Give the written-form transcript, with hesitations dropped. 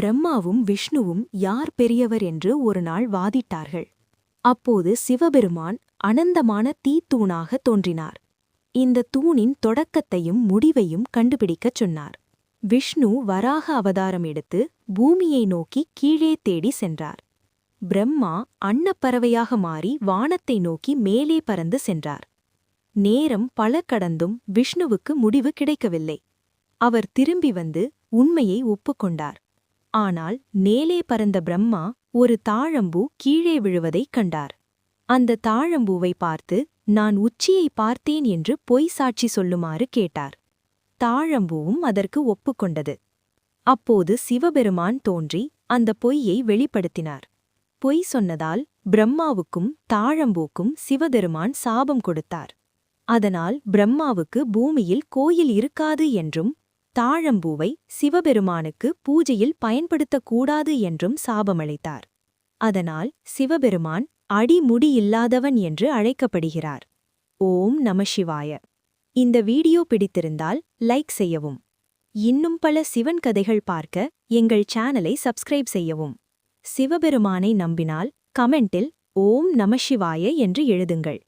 பிரம்மாவும் விஷ்ணுவும் யார் பெரியவர் என்று ஒருநாள் வாதிட்டார்கள். அப்போது சிவபெருமான் அனந்தமான தீத்தூணாக தோன்றினார். இந்த தூணின் தொடக்கத்தையும் முடிவையும் கண்டுபிடிக்கச் சொன்னார். விஷ்ணு வராக அவதாரம் எடுத்து பூமியை நோக்கி கீழே தேடி சென்றார். பிரம்மா அன்னப்பறவையாக மாறி வானத்தை நோக்கி மேலே பறந்து சென்றார். நேரம் பல கடந்தும் விஷ்ணுவுக்கு முடிவு கிடைக்கவில்லை. அவர் திரும்பி வந்து உண்மையை ஒப்புக்கொண்டார். ஆனால் மேலே பறந்த பிரம்மா ஒரு தாழம்பூ கீழே விழுவதைக் கண்டார். அந்த தாழம்பூவை பார்த்து நான் உச்சியை பார்த்தேன் என்று பொய் சாட்சி சொல்லுமாறு கேட்டார். தாழம்பூவும் அதற்கு ஒப்புக்கொண்டது. அப்போது சிவபெருமான் தோன்றி அந்த பொய்யை வெளிப்படுத்தினார். பொய் சொன்னதால் பிரம்மாவுக்கும் தாழம்பூக்கும் சிவபெருமான் சாபம் கொடுத்தார். அதனால் பிரம்மாவுக்கு பூமியில் கோயில் இருக்காது என்றும் தாழம்பூவை சிவபெருமானுக்கு பூஜையில் பயன்படுத்தக்கூடாது என்றும் சாபமளித்தார். அதனால் சிவபெருமான் அடிமுடி இல்லாதவன் என்று அழைக்கப்படுகிறார். ஓம் நமசிவாய. இந்த வீடியோ பிடித்திருந்தால் லைக் செய்யவும். இன்னும் பல சிவன் கதைகள் பார்க்க எங்கள் சேனலை சப்ஸ்கிரைப் செய்யவும். சிவபெருமானை நம்பினால் கமெண்டில் ஓம் நமசிவாய என்று எழுதுங்கள்.